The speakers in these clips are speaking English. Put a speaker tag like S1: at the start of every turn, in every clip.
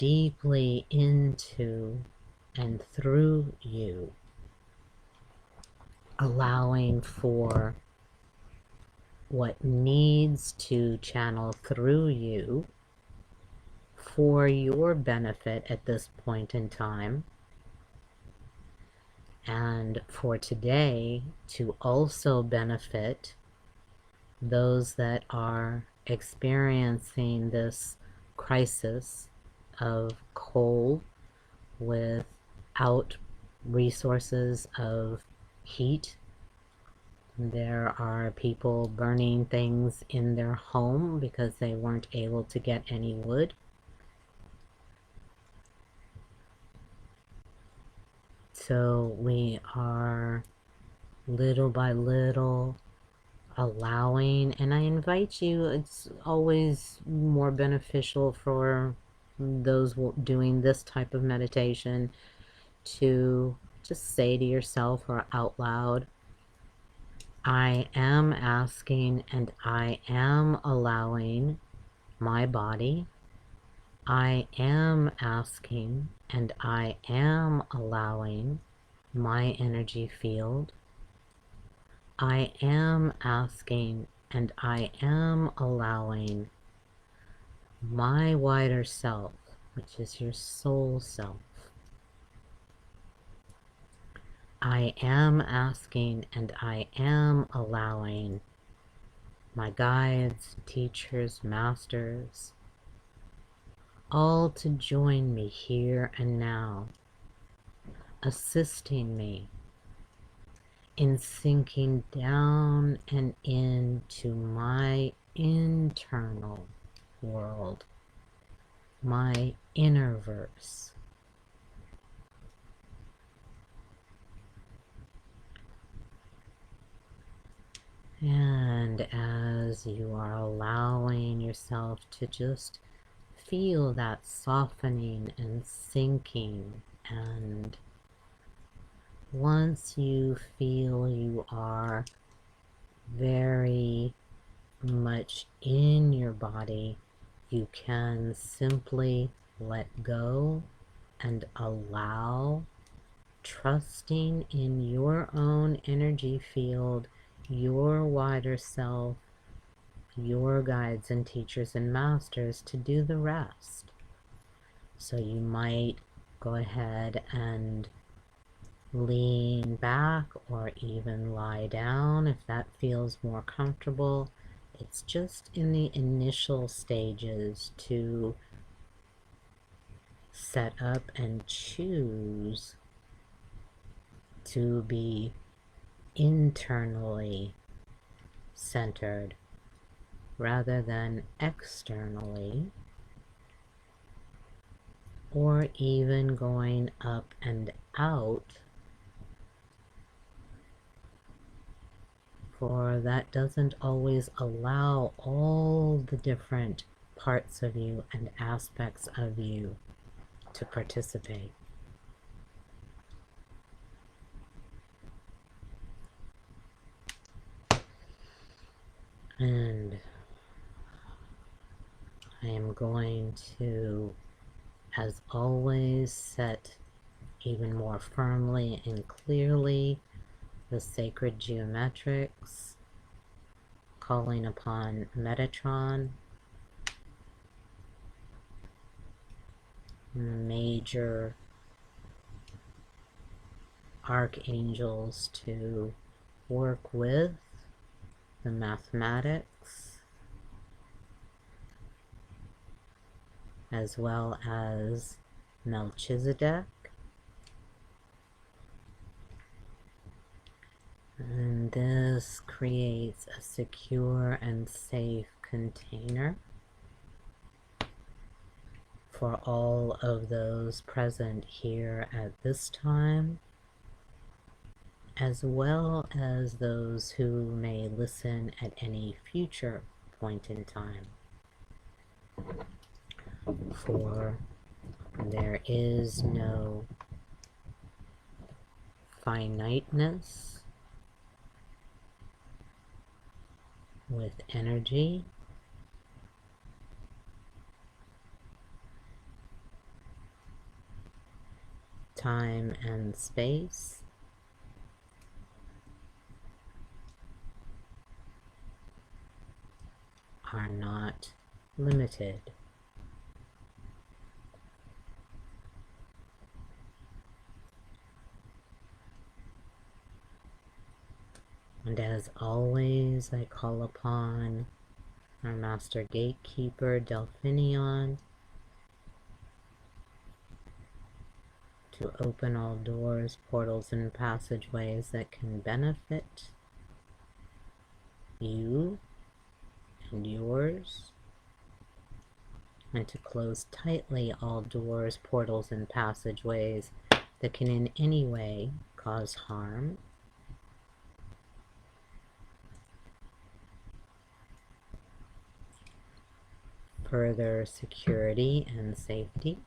S1: deeply into and through you, allowing for what needs to channel through you for your benefit at this point in time, and for today to also benefit those that are experiencing this crisis of coal without resources of heat. There are people burning things in their home because they weren't able to get any wood. So we are little by little allowing, and I invite you, it's always more beneficial for those doing this type of meditation to just say to yourself or out loud, I am asking and I am allowing my body. I am asking and I am allowing my energy field. I am asking and I am allowing my wider self, which is your soul self. I am asking and I am allowing my guides, teachers, masters, all to join me here and now, assisting me in sinking down and into my internal world, my inner verse. And as you are allowing yourself to just feel that softening and sinking, and once you feel you are very much in your body, you can simply let go and allow, trusting in your own energy field, your wider self, your guides and teachers and masters to do the rest. So you might go ahead and lean back or even lie down if that feels more comfortable. It's just in the initial stages to set up and choose to be internally centered rather than externally, or even going up and out, for that doesn't always allow all the different parts of you and aspects of you to participate. And I am going to, as always, set even more firmly and clearly the sacred geometrics, calling upon Metatron, major archangels to work with the mathematics, as well as Melchizedek. And this creates a secure and safe container for all of those present here at this time, as well as those who may listen at any future point in time. For there is no finiteness with energy, time and space are not limited. And as always, I call upon our Master Gatekeeper, Delphinion, to open all doors, portals, and passageways that can benefit you and yours, and to close tightly all doors, portals, and passageways that can in any way cause harm. Further security and safety.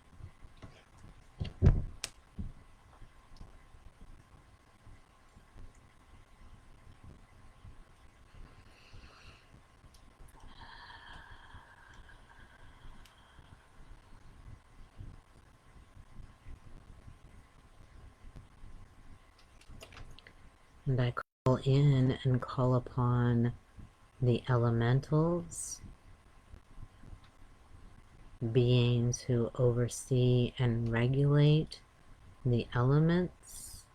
S1: And I call in and call upon the elementals, beings who oversee and regulate the elements,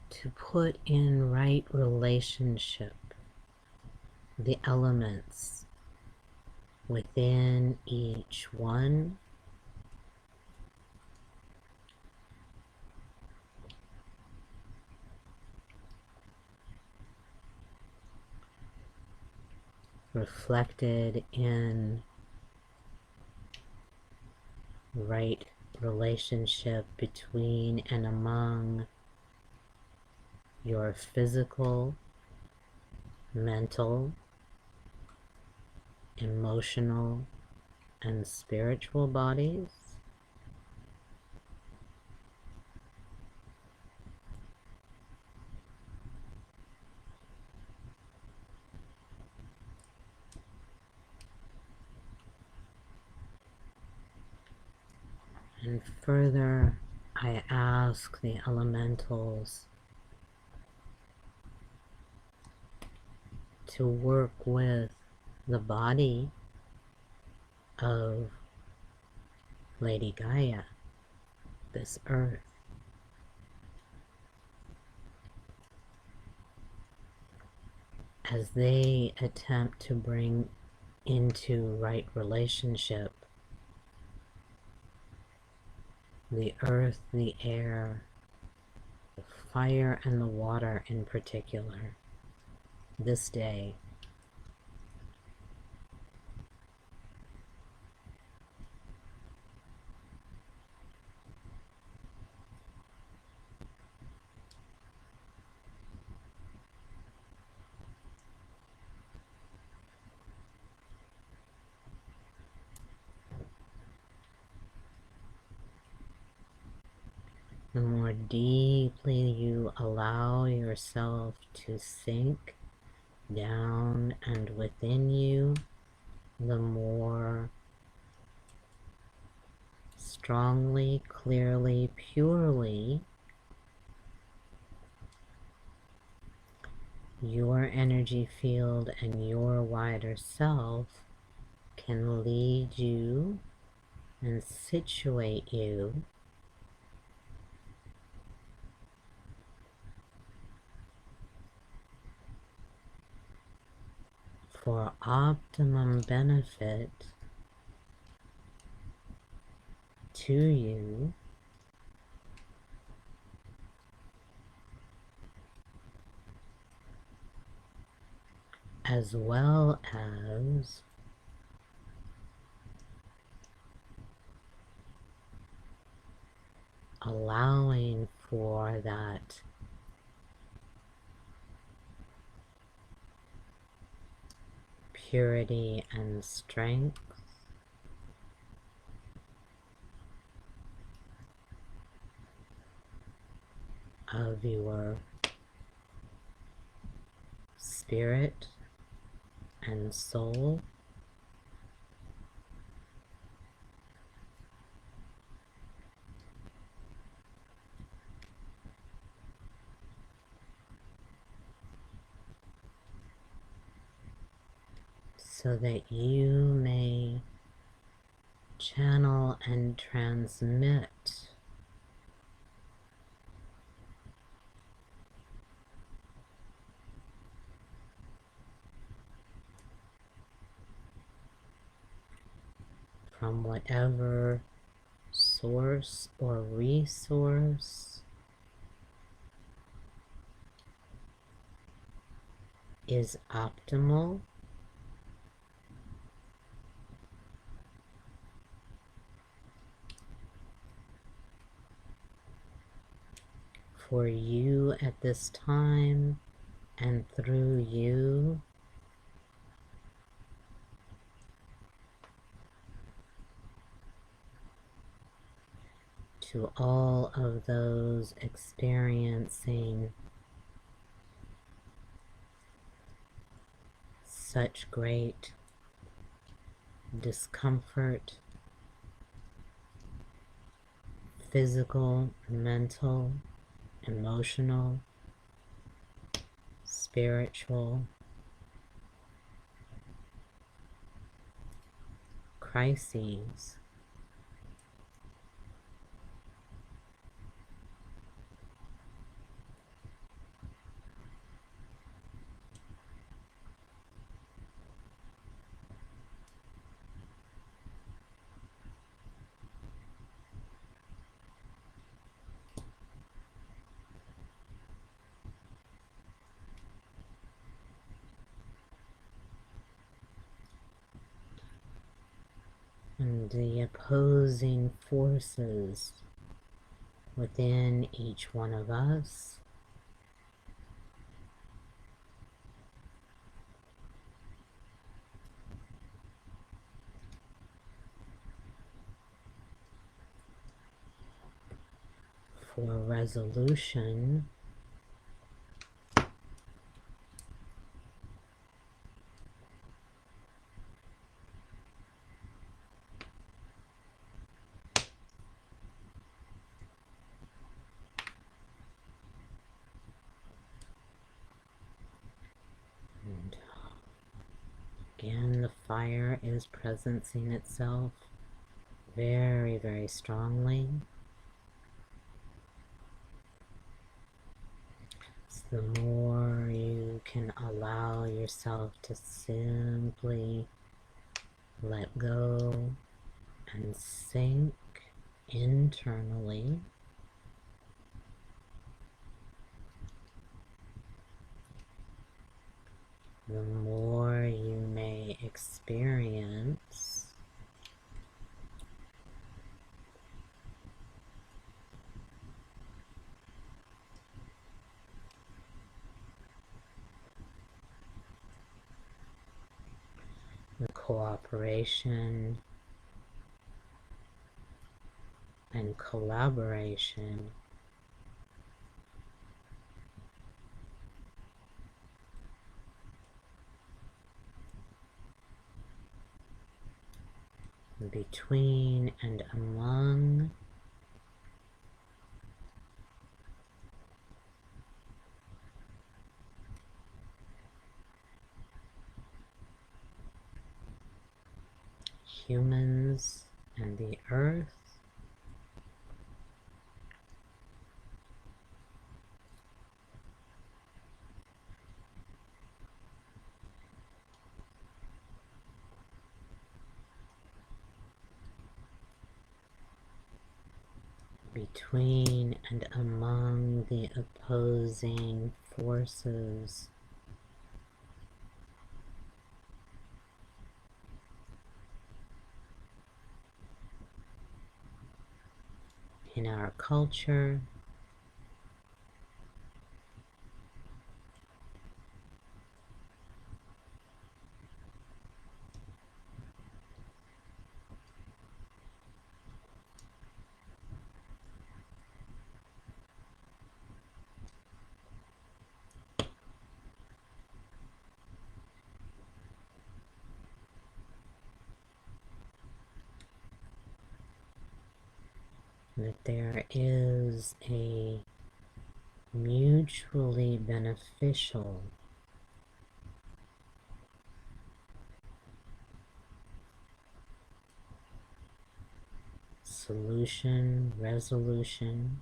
S1: to put in right relationship the elements within each one, reflected in right relationship between and among your physical, mental, emotional, and spiritual bodies. And further, I ask the elementals to work with the body of Lady Gaia, this earth, as they attempt to bring into right relationship the earth, the air, the fire, and the water in particular, this day. The more deeply you allow yourself to sink down and within you, the more strongly, clearly, purely your energy field and your wider self can lead you and situate you for optimum benefit to you, as well as allowing for that purity and strength of your spirit and soul, so that you may channel and transmit from whatever source or resource is optimal for you at this time, and through you to all of those experiencing such great discomfort, physical, mental, emotional, spiritual crises. And the opposing forces within each one of us for resolution and again, the fire is presencing itself very, very strongly. So the more you can allow yourself to simply let go and sink internally, the more you may experience the cooperation and collaboration between and among humans and the earth, between and among the opposing forces in our culture, that there is a mutually beneficial solution, resolution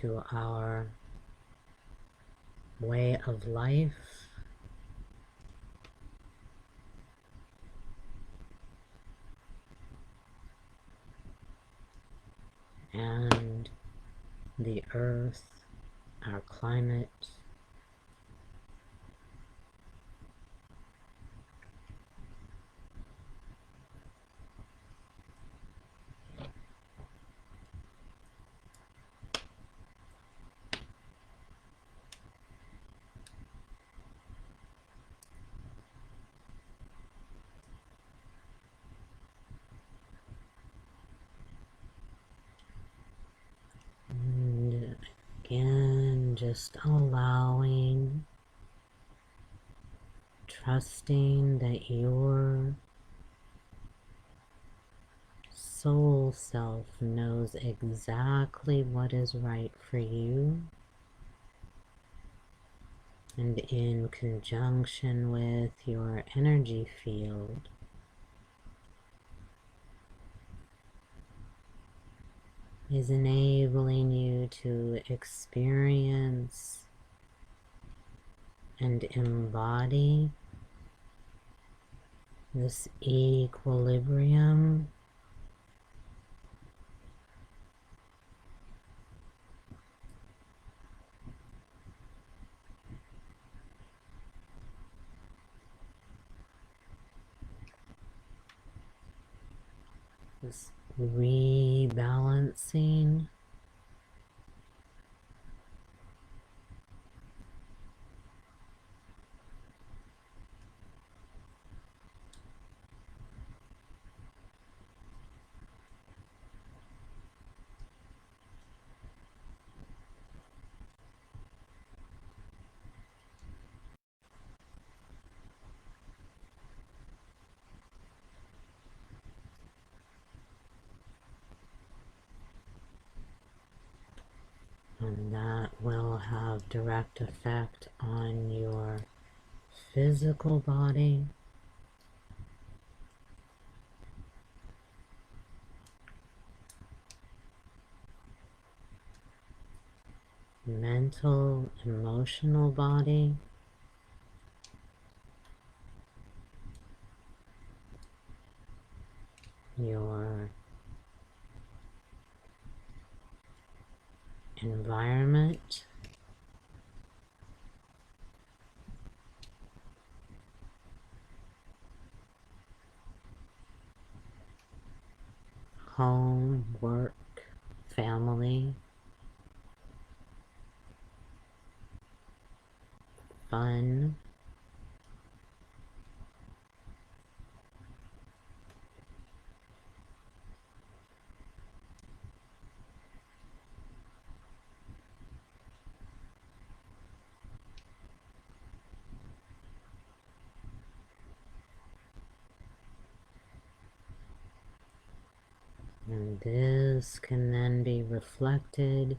S1: to our way of life and the earth, our climate, and again just allowing, trusting that your soul self knows exactly what is right for you, and in conjunction with your energy field is enabling you to experience and embody this equilibrium, this rebalancing, and that will have direct effect on your physical body, mental, emotional body, your environment, home, work, family, fun, and this can then be reflected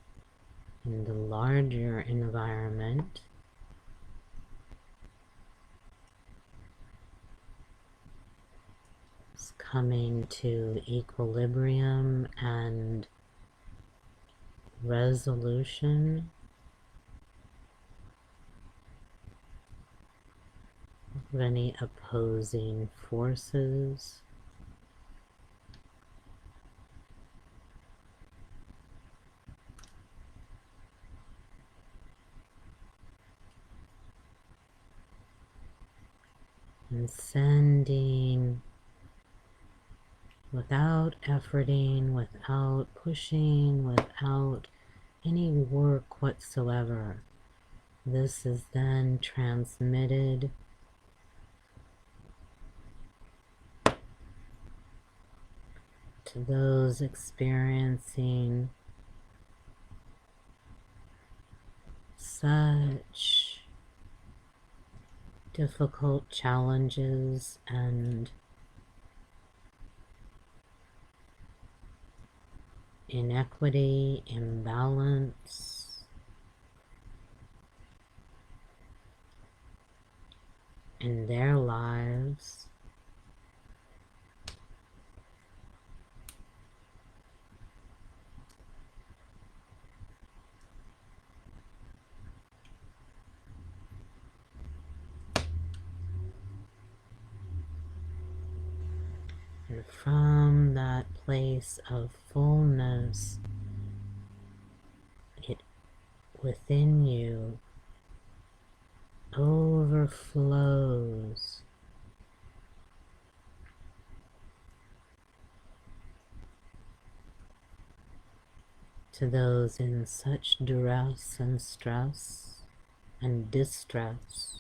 S1: in the larger environment, it's coming to equilibrium and resolution of any opposing forces. And sending, without efforting, without pushing, without any work whatsoever, this is then transmitted to those experiencing such difficult challenges and inequity, imbalance in their lives. And from that place of fullness, it within you overflows to those in such duress and stress and distress.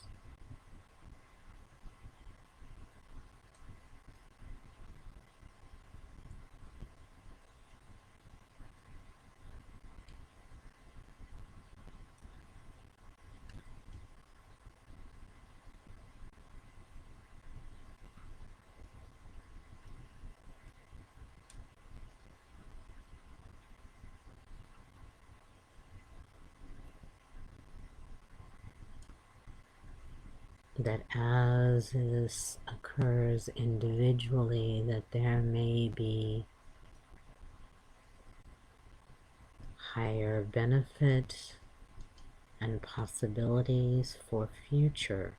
S1: That as this occurs individually, that there may be higher benefit and possibilities for future.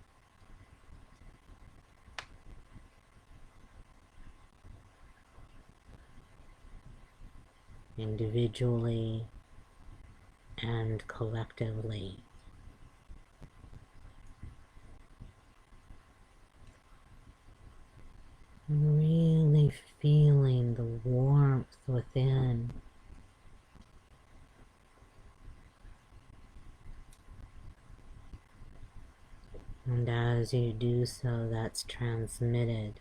S1: Individually and collectively. Really feeling the warmth within. And as you do so, that's transmitted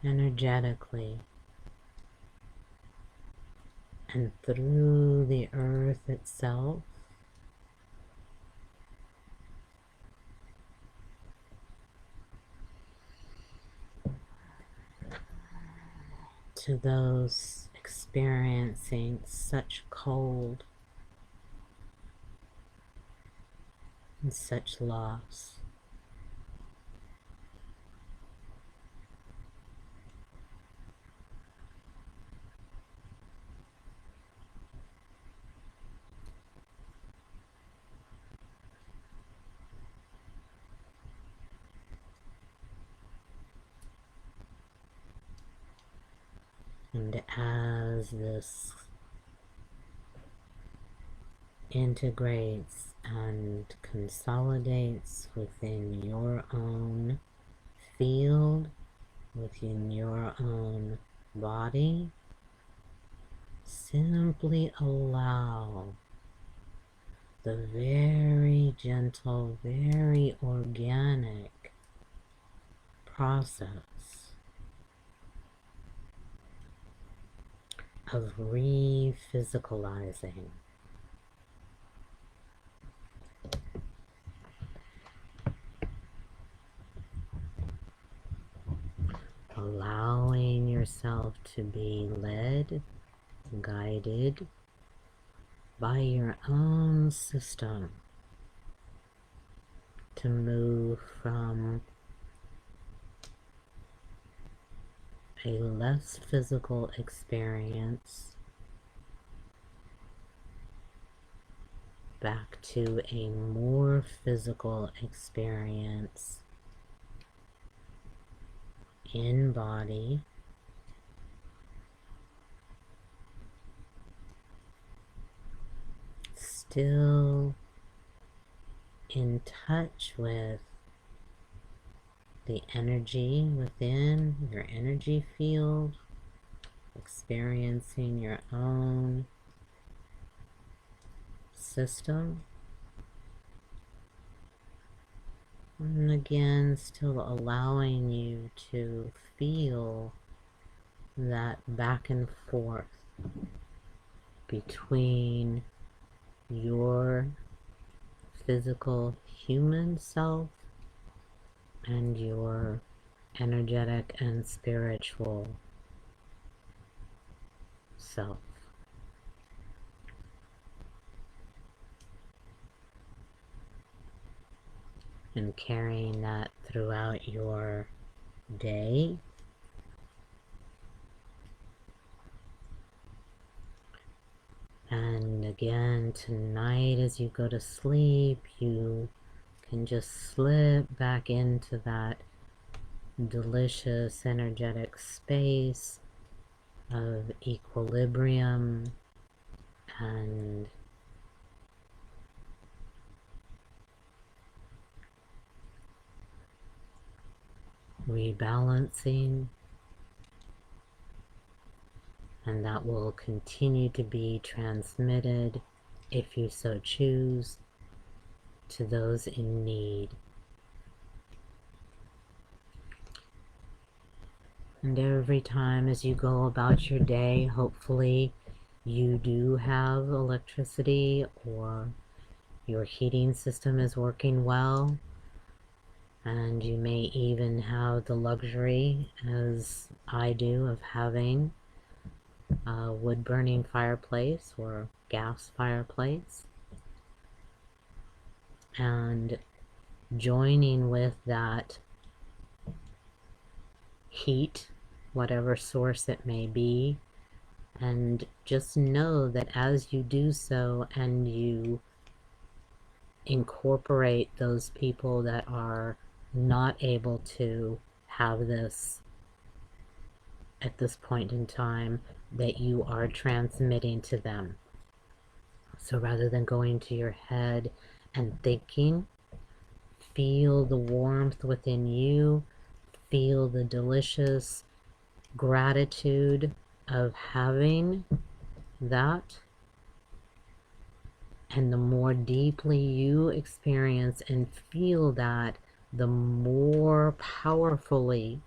S1: energetically and through the earth itself, to those experiencing such cold and such loss. And as this integrates and consolidates within your own field, within your own body, simply allow the very gentle, very organic process of re-physicalizing. Allowing yourself to be led, guided by your own system to move from a less physical experience back to a more physical experience in body, still in touch with the energy within your energy field, experiencing your own system. And again, still allowing you to feel that back and forth between your physical human self and your energetic and spiritual self. And carrying that throughout your day. And again, tonight as you go to sleep, you can just slip back into that delicious energetic space of equilibrium and rebalancing, and that will continue to be transmitted, if you so choose, to those in need. And every time as you go about your day, hopefully you do have electricity or your heating system is working well, and you may even have the luxury, as I do, of having a wood-burning fireplace or gas fireplace. And joining with that heat, whatever source it may be, and just know that as you do so and you incorporate those people that are not able to have this at this point in time, that you are transmitting to them. So rather than going to your head and thinking, feel the warmth within you, feel the delicious gratitude of having that. And the more deeply you experience and feel that, the more powerfully